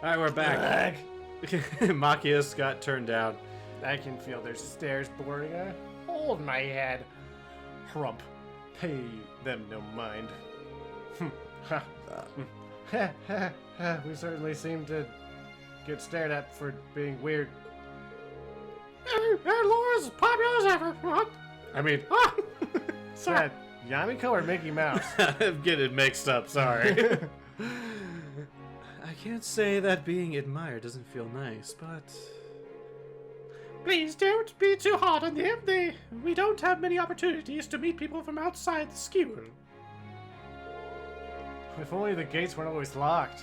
Alright, we're back. Machias got turned down. I can feel their stares boring. Hold my head. Hrump. Pay them no mind. We certainly seem to get stared at for being weird. Laura's as popular as ever. What? I mean, Sorry. Yamiko or Mickey Mouse? I'm getting mixed up, sorry. I can't say that being admired doesn't feel nice, but... Please don't be too hard on them. We don't have many opportunities to meet people from outside the school. If only the gates weren't always locked.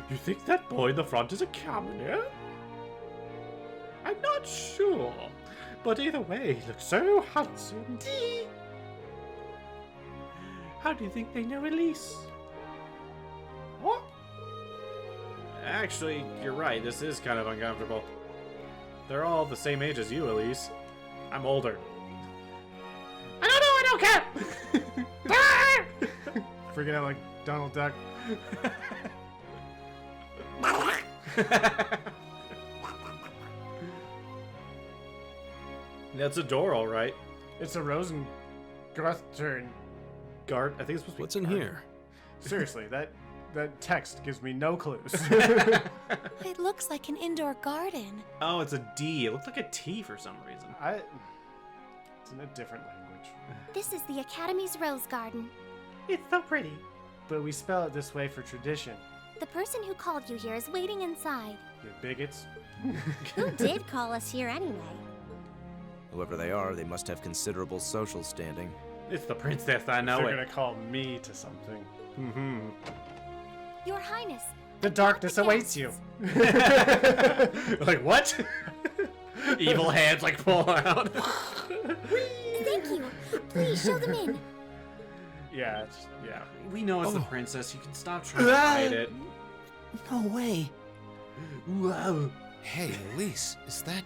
You think that boy in the front is a commoner? I'm not sure, but either way, he looks so handsome. How do you think they know Elise? What? Actually, you're right, this is kind of uncomfortable. They're all the same age as you, Elise. I'm older. I don't care! Freaking out like Donald Duck. That's a door, all right. It's a Rosengarth turn. Gart, I think it's supposed to be. What's in here? Seriously, that text gives me no clues. It looks like an indoor garden. Oh, it's a D. It looked like a T for some reason. It's in a different language. This is the Academy's Rose Garden. It's so pretty. But we spell it this way for tradition. The person who called you here is waiting inside. You bigots. Who did call us here anyway? Whoever they are, they must have considerable social standing. It's the princess, I know They're it. gonna call me to something. Your Highness. The darkness awaits you. Like, what? Evil hands, like, pull out. Thank you. Please show them in. Yeah. We know it's the princess. You can stop trying to hide it. No way. Whoa. Hey, Elise, is that...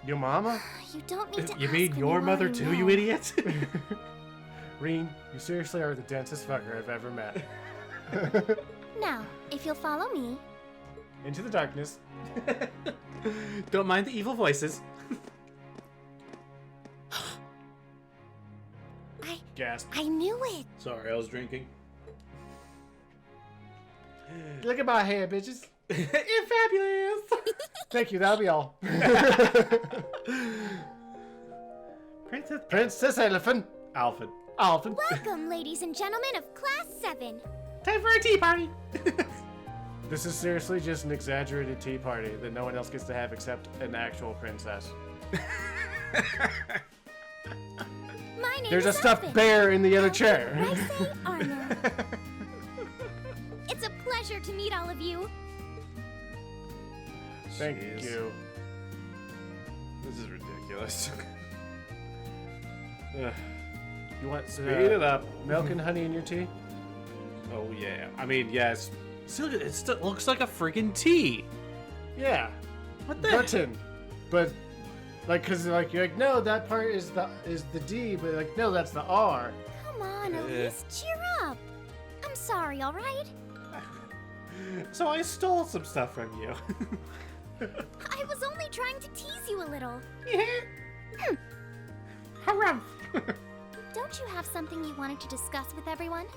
Your mama? You don't need to You ask mean when your you mother already too, know. you idiot? Reen, you seriously are the densest fucker I've ever met. Now, if you'll follow me. Into the darkness. Don't mind the evil voices. Gasp. I knew it. Sorry, I was drinking. Look at my hair, bitches. It's fabulous. Thank you, that'll be all. Princess Elephant. Alfred. Welcome, ladies and gentlemen of Class 7. Time for a tea party. This is seriously just an exaggerated tea party that no one else gets to have except an actual princess. My name There's a is stuffed Alvin. bear in the other chair. Rice Arnold. It's a pleasure to meet all of you. Thank Jeez. you. This is ridiculous. You want Speed it up. milk and honey in your tea? Oh yeah. I mean, yes. Still, it still looks like a freaking T. Yeah. What the? Button. But like, cause like you're like, no, that part is the D, but like, no, that's the R. Come on, Elise, cheer up. I'm sorry, all right? So I stole some stuff from you. I was only trying to tease you a little. Harumph. Don't you have something you wanted to discuss with everyone?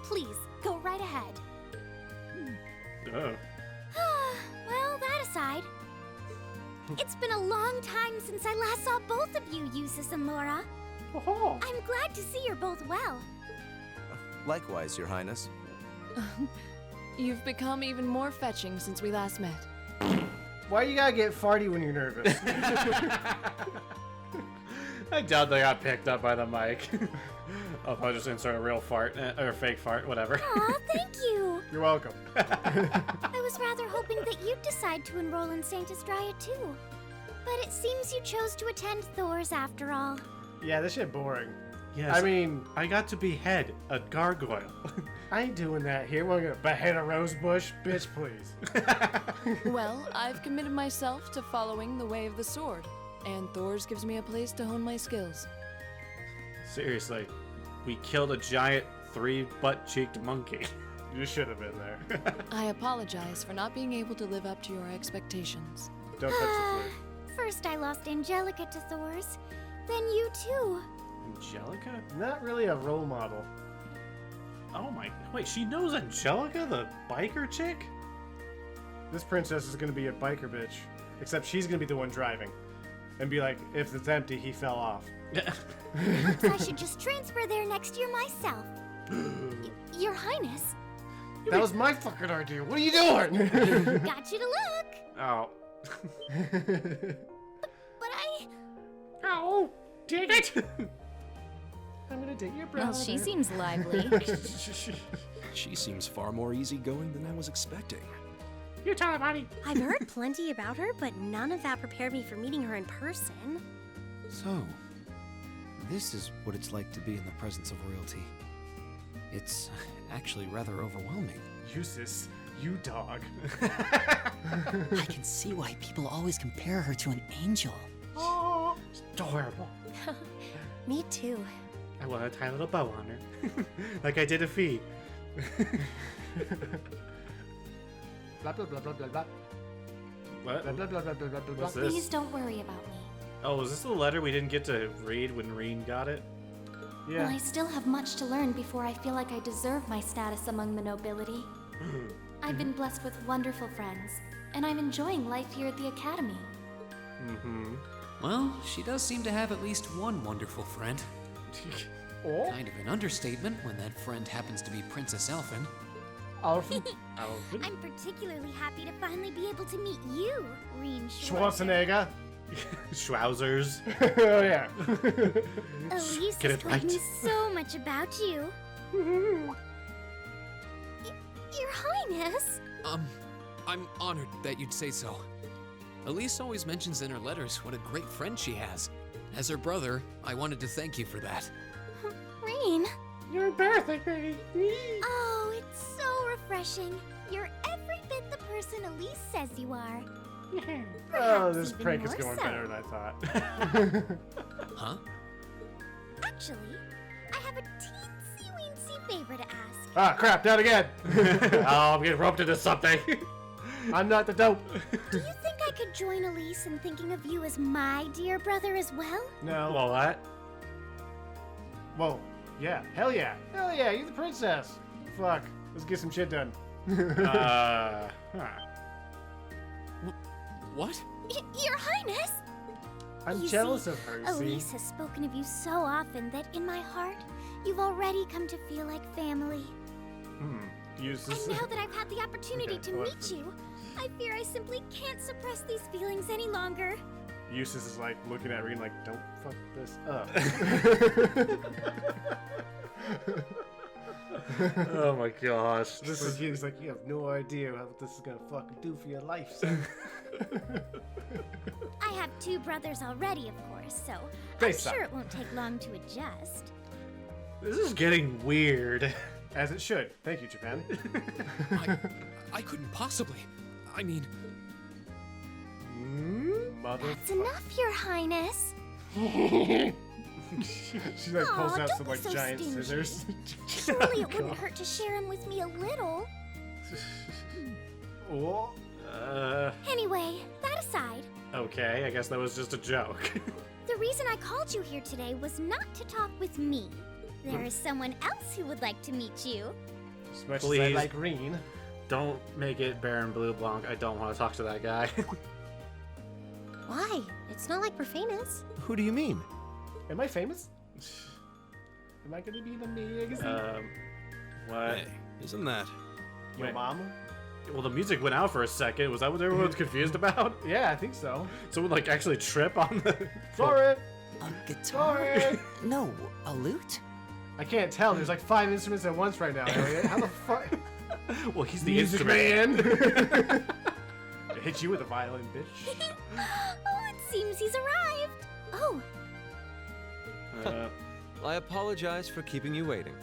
Please, go right ahead. Oh. Well, that aside, it's been a long time since I last saw both of you, Eustace and Laura. Oh. I'm glad to see you're both well. Likewise, Your Highness. You've become even more fetching since we last met. Why you gotta get farty when you're nervous? I doubt they got picked up by the mic. I'll just insert a real fart or fake fart, whatever. Aw, thank you. You're welcome. I was rather hoping that you'd decide to enroll in Saint Estrella too. But it seems you chose to attend Thor's after all. Yeah, this shit boring. Yes. I mean, I got to behead a gargoyle. I ain't doing that here. We're gonna behead a rose bush, bitch, please. Well, I've committed myself to following the way of the sword, and Thor's gives me a place to hone my skills. Seriously, we killed a giant 3 butt-cheeked monkey. You should have been there. I apologize for not being able to live up to your expectations. Don't touch the flute. First I lost Angelica to Thor's, then you too. Angelica? Not really a role model. Oh my... Wait, she knows Angelica, the biker chick? This princess is gonna be a biker bitch. Except she's gonna be the one driving. And be like, if it's empty, he fell off. Perhaps I should just transfer there next year myself. Your Highness, That was my fucking idea. What are you doing? got you to look. Oh. But I... Oh, dig it! I'm gonna date your brother. Well, she seems lively. She seems far more easygoing than I was expecting. You tell him, honey. I've heard plenty about her, but none of that prepared me for meeting her in person. So, this is what it's like to be in the presence of royalty. It's actually rather overwhelming. Eustace, you dog. I can see why people always compare her to an angel. Oh, it's adorable. Me too. I want to tie a little bow on her. Like I did a fee. Blah blah blah blah blah blah. What? Blah blah blah blah blah blah blah. What's this? Please don't worry about me. Oh, was this the letter we didn't get to read when Reen got it? Yeah. Well, I still have much to learn before I feel like I deserve my status among the nobility. I've been blessed with wonderful friends, and I'm enjoying life here at the Academy. Mm-hmm. Well, she does seem to have at least one wonderful friend. Oh, Kind of an understatement when that friend happens to be Princess Elfin. Alfred I'm particularly happy to finally be able to meet you, Reen Schwarzenegger. Schwauzers. Oh yeah. Elise Get has it told right. me so much about you. Your Highness! I'm honored that you'd say so. Elise always mentions in her letters what a great friend she has. As her brother, I wanted to thank you for that. Reen! You're embarrassing me. Oh, it's so refreshing. You're every bit the person Elise says you are. Oh, Perhaps this even prank is more going so. better than I thought. Huh? Actually, I have a teensy-weensy favor to ask. Ah, crap, that again. Oh, I'm getting roped into something. I'm not the dope. Do you think I could join Elise in thinking of you as my dear brother as well? No. Well, what? Well, yeah. Hell yeah. Hell yeah, you're the princess. Fuck. Let's get some shit done. Huh. What? Your Highness! I'm You jealous see, of her, see? Elise has spoken of you so often that in my heart, you've already come to feel like family. Eustace. And now that I've had the opportunity Okay, to well, meet you, I fear I simply can't suppress these feelings any longer. Eustace is like looking at Reen like, don't fuck this up. Oh my gosh. This is he's like, you have no idea what this is gonna fucking do for your life, son. I have two brothers already, of course, so I'm Face up. sure it won't take long to adjust. This is getting weird. As it should. Thank you, Japan. I couldn't possibly. I mean, Mother. That's enough, Your Highness. She like Aw, pulls out don't some be like so giant stingy. scissors. Surely it wouldn't hurt to share him with me a little. Oh. Anyway, that aside, Okay, I guess that was just a joke. the reason I called you here today was not to talk with me. There is someone else who would like to meet you. As much as I Please. like Reen. Don't make it Baron Blue Blanc. I don't want to talk to that guy. Why? It's not like we're famous. Who do you mean? Am I famous? Am I gonna be in the magazine? What? Hey, isn't that? Your wait. mama? Well, the music went out for a second. Was that what everyone was confused about? Yeah, I think so. Someone like actually trip on the. Sorry. a guitar? Sorry. No, a lute? I can't tell. There's like 5 instruments at once right now, Elliot. How the fuck? Well, he's the Music instrument. man. I hit you with a violin, bitch. Oh, it seems he's arrived. Oh, I apologize for keeping you waiting.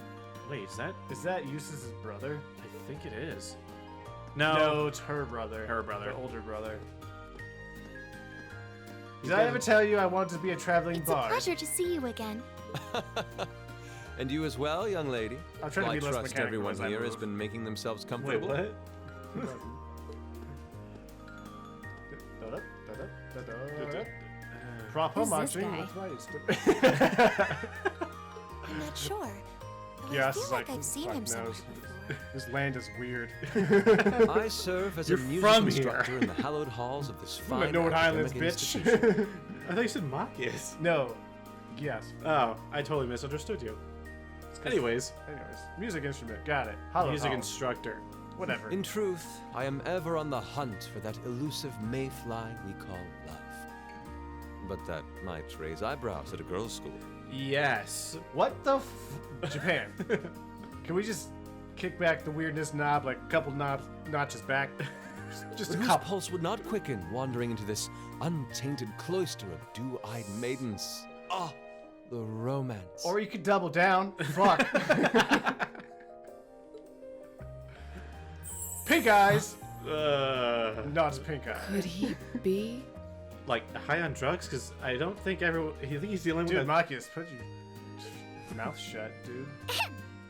Wait, Is that Eustace's brother? I think it is. No, No. it's her brother. Her brother. The older brother. He's Did I getting- ever tell you I wanted to be a traveling it's bard? a pleasure to see you again. And you as well, young lady. I'm trying to I be less trust mechanical everyone as I here has move. been making themselves Wait, comfortable. what? Proper Who's this marching. guy? That's why it's I'm not sure. Though Yeah, I it's feel like, like I've seen fuck him knows. somewhere before. This land is weird. I serve as You're a music from here. instructor in the hallowed halls of this From the fine North Highlands, academic bitch. institution. I thought you said Marcus. No. Yes. Oh, I totally misunderstood you. Anyways, Anyways, music instrument. Got it. Hollow music Hall. instructor. Whatever. In truth, I am ever on the hunt for that elusive mayfly we call love. But that might raise eyebrows at a girls' school. Yes. What the Japan. Can we just kick back the weirdness knob like a couple notches back? Just But a whose couple. pulse would not quicken wandering into this untainted cloister of dew-eyed maidens? Ah, the romance. Or you could double down. Fuck. Pink eyes. Not pink eyes. Could he be? Like high on drugs? Because I don't think everyone. I think he's the only Dude, one. Marcus, put your mouth shut, dude.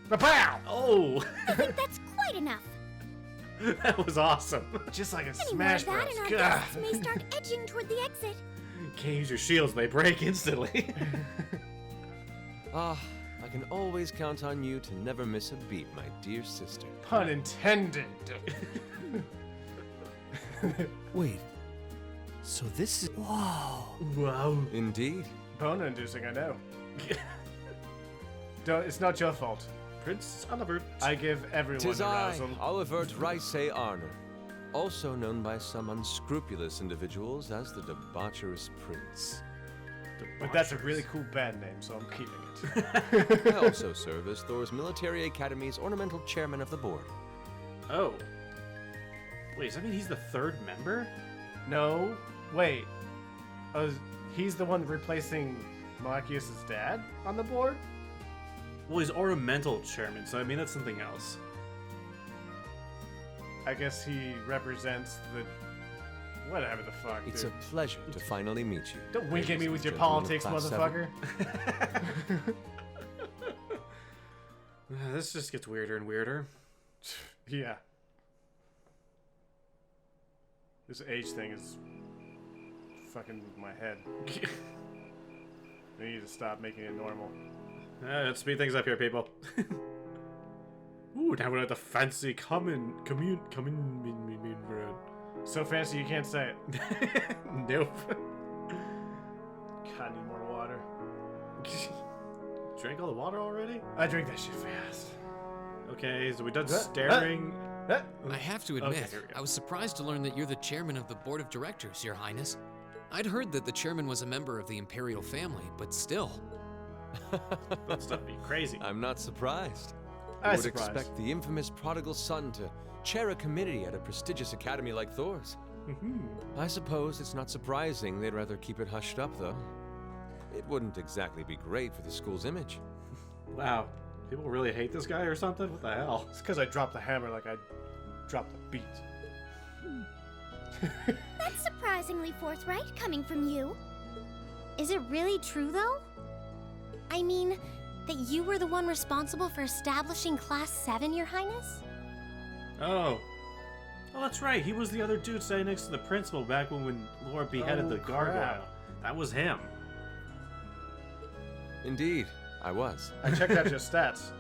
Ba-pow! Oh, I think that's quite enough. that was awesome. Just like a Any more Smash of that, Bros. and our Gah. guests may start edging toward the exit. Can't use your shields; they break instantly. Ah, I can always count on you to never miss a beat, my dear sister. Pun intended. Wait. So this is. Whoa. Wow. Indeed. Boner inducing, I know. Don't, it's not your fault. Prince Oliver. I give everyone Tis I, arousal. Oliver Rice Arner, also known by some unscrupulous individuals as the debaucherous prince. But that's a really cool band name, so I'm keeping it. I also serve as Thor's Military Academy's ornamental chairman of the board. Oh. Wait, does that mean he's the third member? No, wait. He's the one replacing Marcus's dad on the board? Well, he's ornamental chairman, so I mean that's something else. I guess he represents the... Whatever the fuck, It's dude. a pleasure to finally meet you. Don't wink at me with your gentlemen of politics, Class 7. motherfucker. This just gets weirder and weirder. Yeah. This age thing is fucking with my head. I need to stop making it normal. Let's speed things up here, people. Ooh, now we're at the fancy common room. So fancy you can't say it. Nope. God, I need more water. Drank all the water already? I drink that shit fast. Okay, so we done Huh? staring. I have to Okay, admit, here we go. I was surprised to learn that you're the chairman of the board of directors, Your Highness. I'd heard that the chairman was a member of the imperial family, but still. That stuff be crazy. I'm not surprised. I'm I would surprised. expect the infamous prodigal son to chair a committee at a prestigious academy like Thor's. I suppose it's not surprising they'd rather keep it hushed up, though. It wouldn't exactly be great for the school's image. Wow. People really hate this guy or something? What the hell? It's because I dropped the hammer like I dropped the beat. That's surprisingly forthright coming from you. Is it really true, though? I mean, that you were the one responsible for establishing Class 7, Your Highness? Oh. Oh, that's right. He was the other dude sitting next to the principal back when Laura beheaded Oh, the gargoyle. crap. That was him. Indeed, I was. I checked out your stats.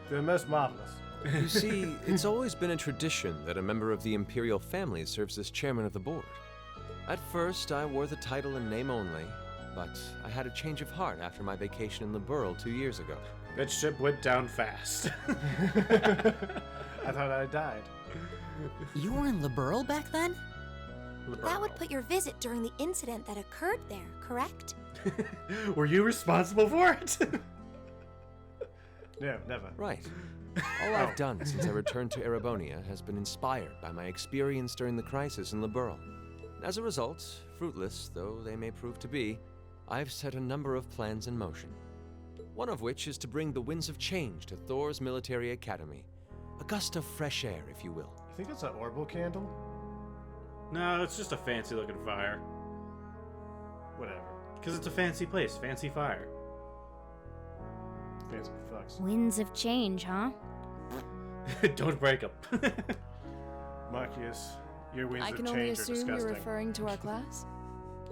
They're most marvelous. You see, it's always been a tradition that a member of the imperial family serves as chairman of the board. At first, I wore the title in name only, but I had a change of heart after my vacation in Liberl 2 years ago. That ship went down fast. I thought I died. You were in Liberl back then? That would put your visit during the incident that occurred there, correct? Were you responsible for it? No, never. Right. All I've done since I returned to Erebonia has been inspired by my experience during the crisis in Liberl. As a result, fruitless though they may prove to be, I've set a number of plans in motion. One of which is to bring the winds of change to Thor's Military Academy. A gust of fresh air, if you will. You think that's an orbital candle? No, it's just a fancy looking fire. Whatever. Because it's a fancy place, fancy fire. Fancy fucks. Winds of change, huh? Don't break them. Marcus, your winds I of can only change are assume you're disgusting. referring to our class.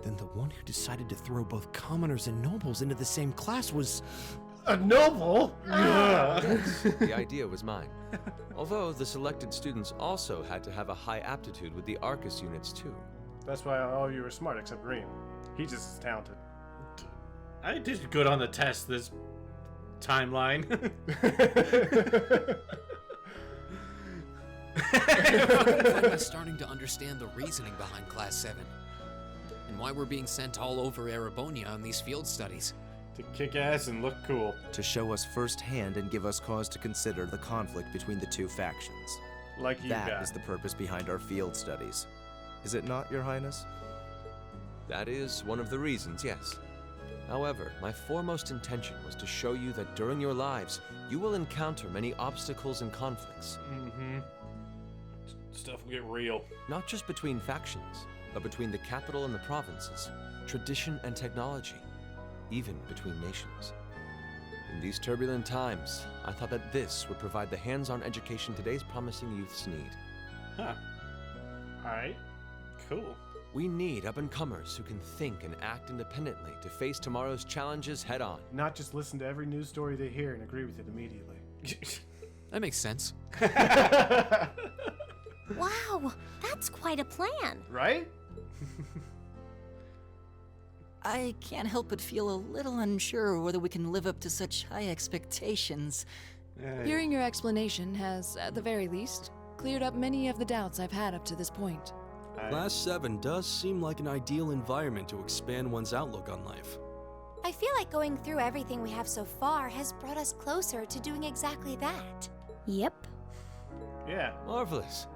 Then the one who decided to throw both commoners and nobles into the same class was... A noble? The idea was mine. Although the selected students also had to have a high aptitude with the Arcus units too. That's why all of you were smart except Reem. He's just as talented. I did good on the test this timeline. I'm starting to understand the reasoning behind Class 7 and why we're being sent all over Erebonia on these field studies. To kick ass and look cool. To show us firsthand and give us cause to consider the conflict between the two factions. Like you That got. is the purpose behind our field studies. Is it not, Your Highness? That is one of the reasons, yes. However, my foremost intention was to show you that during your lives, you will encounter many obstacles and conflicts. Mm-hmm. Stuff will get real. Not just between factions, but between the capital and the provinces, tradition and technology, even between nations. In these turbulent times, I thought that this would provide the hands-on education today's promising youths need. Huh. Alright. Cool. We need up-and-comers who can think and act independently to face tomorrow's challenges head-on. Not just listen to every news story they hear and agree with it immediately. That makes sense. Wow, that's quite a plan. Right? I can't help but feel a little unsure whether we can live up to such high expectations. Hearing your explanation has, at the very least, cleared up many of the doubts I've had up to this point. Class 7 does seem like an ideal environment to expand one's outlook on life. I feel like going through everything we have so far has brought us closer to doing exactly that. Yep. Yeah. Marvelous.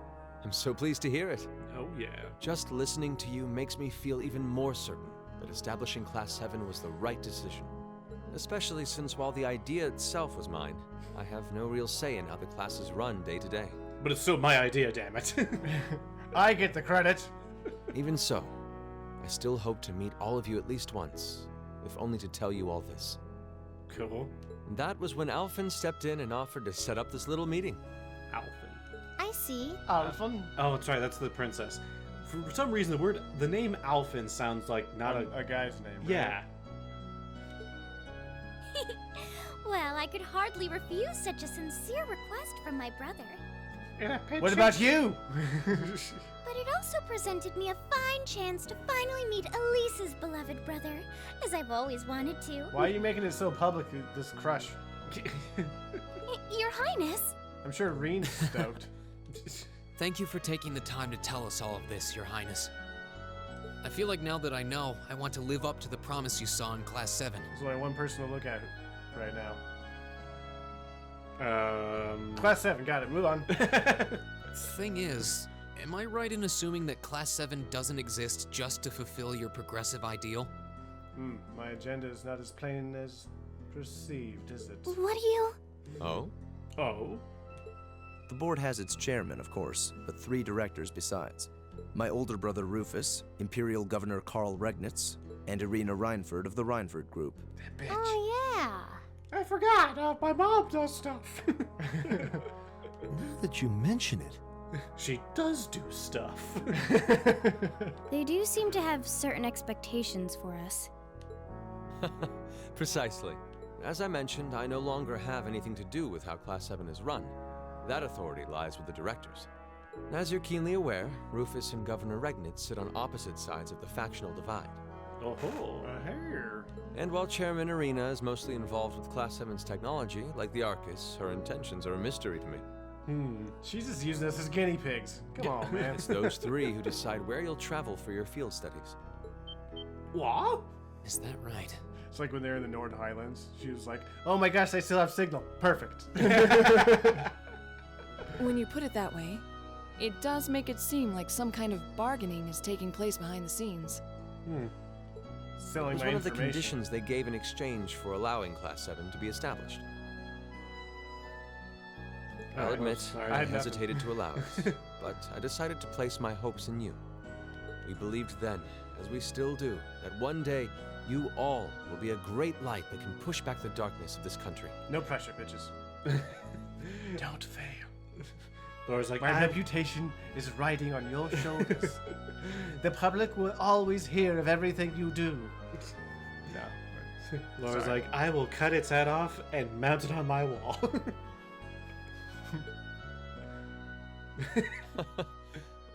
I'm so pleased to hear it. Oh, yeah. Just listening to you makes me feel even more certain that establishing Class 7 was the right decision. Especially since while the idea itself was mine, I have no real say in how the class is run day to day. But it's still my idea, damn it. I get the credit. Even so, I still hope to meet all of you at least once, if only to tell you all this. Cool. And that was when Alphen stepped in and offered to set up this little meeting. Alphen. I see. Alphen? Oh, that's right, that's the princess. For some reason, the name Alphen sounds like not A guy's name. Right? Yeah. Well, I could hardly refuse such a sincere request from my brother. What about you? But it also presented me a fine chance to finally meet Elise's beloved brother, as I've always wanted to. Why are you making it so public, this crush? Your Highness. I'm sure Reen's stoked. Thank you for taking the time to tell us all of this, Your Highness. I feel like now that I know, I want to live up to the promise you saw in Class 7. There's only one person to look at right now. Um... Class 7, got it. Move on. Thing is, am I right in assuming that Class 7 doesn't exist just to fulfill your progressive ideal? My agenda is not as plain as perceived, is it? What do you... Oh? Oh? The board has its chairman, of course, but 3 directors besides. My older brother Rufus, Imperial Governor Karl Regnitz, and Irina Reinford of the Reinford Group. That bitch. Oh, yeah. I forgot. My mom does stuff. Now that you mention it, She does do stuff. They do seem to have certain expectations for us. Precisely. As I mentioned, I no longer have anything to do with how Class 7 is run. That authority lies with the directors. As you're keenly aware, Rufus and Governor Regnitz sit on opposite sides of the factional divide. Oh, Here. And while Chairman Irina is mostly involved with Class 7's technology, like the Arcus, her intentions are a mystery to me. She's just using us as guinea pigs. Come on, man. It's those 3 who decide where you'll travel for your field studies. what? Is that right? It's like when they're in the Nord Highlands. She was like, oh my gosh, I still have signal. Perfect. When you put it that way, it does make it seem like some kind of bargaining is taking place behind the scenes. It Selling was my one of the information. conditions they gave in exchange for allowing Class 7 to be established. I'll Alright, admit, sorry. I had nothing. hesitated to allow it, but I decided to place my hopes in you. We believed then, as we still do, that one day you all will be a great light that can push back the darkness of this country. No pressure, bitches. Don't fail. Thor's like, My reputation is riding on your shoulders. The public will always hear of everything you do. No. Laura's like, I will cut its head off and mount it on my wall.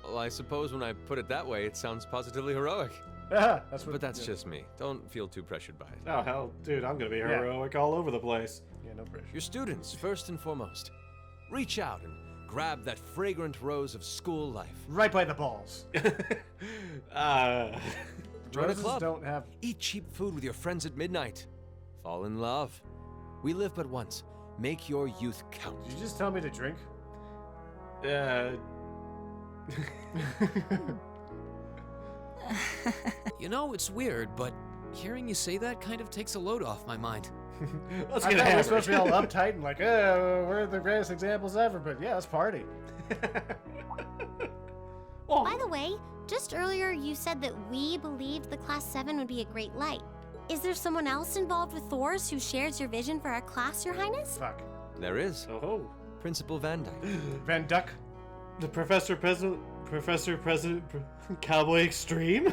Well, I suppose when I put it that way, it sounds positively heroic. That's what, But that's just me. Don't feel too pressured by it. Oh, hell, dude, I'm gonna be heroic all over the place. Yeah, no pressure. Your students, first and foremost. Reach out and grab that fragrant rose of school life. Right by the balls. Join a Roses club. don't have... Eat cheap food with your friends at midnight. Fall in love. We live but once. Make your youth count. Did you just tell me to drink? You know, it's weird, but hearing you say that kind of takes a load off my mind. Let's I get thought we were hammered. supposed to be all uptight and like, oh, we're the greatest examples ever, but yeah, let's party. By the way, just earlier you said that we believed the Class 7 would be a great light. Is there someone else involved with Thor's who shares your vision for our class, Your Highness? Fuck. There is. Oh. Principal Van Dyke. Van Duck? The Professor President, Cowboy Extreme?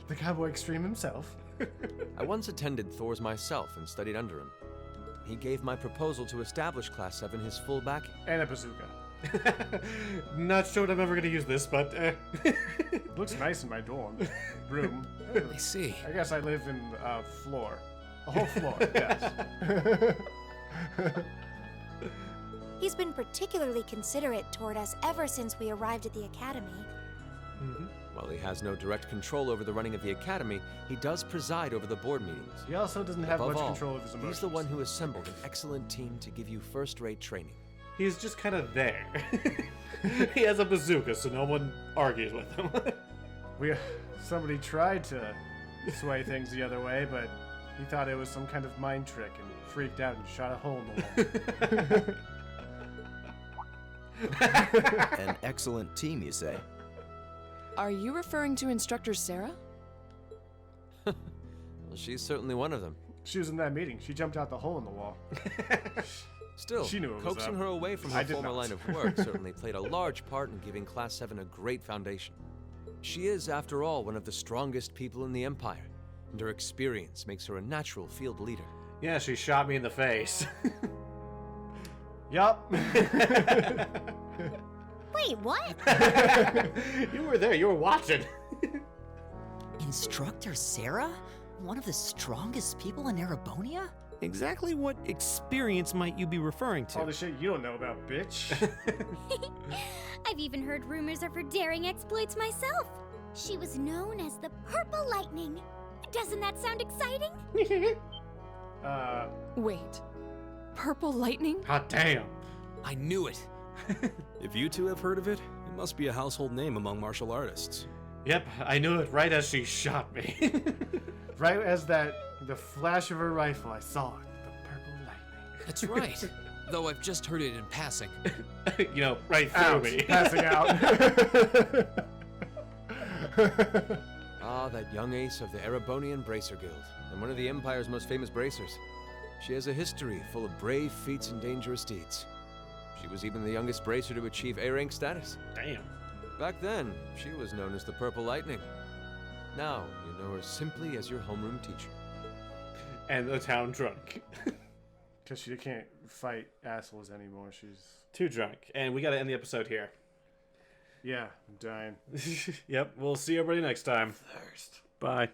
The Cowboy Extreme himself. I once attended Thor's myself and studied under him. He gave my proposal to establish Class 7 his full backing. And a bazooka. Not sure I'm ever gonna use this, but Looks nice in my dorm room. I see. I guess I live in a floor. A whole floor, yes. He's been particularly considerate toward us ever since we arrived at the academy. While he has no direct control over the running of the academy, he does preside over the board meetings. He also doesn't have Above much all, control of his emotions. he's the one who assembled an excellent team to give you first-rate training. he's just kind of there. He has a bazooka, so no one argues with him. Somebody tried to sway things the other way, but he thought it was some kind of mind trick and freaked out and shot a hole in the wall. An excellent team, you say? Are you referring to instructor Sarah? Well, she's certainly one of them. She was in that meeting. She jumped out the hole in the wall. Still, She knew it was coaxing up. her away from I her did former not. line of work certainly played a large part in giving Class 7 a great foundation. She is, after all, one of the strongest people in the Empire, and her experience makes her a natural field leader. Yeah, she shot me in the face. Yup. Wait, what? You were there, you were watching. Instructor Sarah? One of the strongest people in Erebonia? Exactly what experience might you be referring to? All the shit you don't know about, bitch. I've even heard rumors of her daring exploits myself. She was known as the Purple Lightning. Doesn't that sound exciting? Wait. Purple lightning? Hot damn. I knew it. If you two have heard of it, it must be a household name among martial artists. Yep, I knew it right as she shot me. Right as the flash of her rifle, I saw it. The purple lightning. That's right. Though I've just heard it in passing. You know, right through Ouch, me. passing out. Ah, that young ace of the Erebonian Bracer Guild, and one of the Empire's most famous bracers. She has a history full of brave feats and dangerous deeds. She was even the youngest bracer to achieve A-rank status. Damn. Back then, she was known as the Purple Lightning. Now, you know her simply as your homeroom teacher. And the town drunk. Because she can't fight assholes anymore. She's... Too drunk. And we gotta end the episode here. Yeah, I'm dying. Yep, we'll see everybody next time. Bye.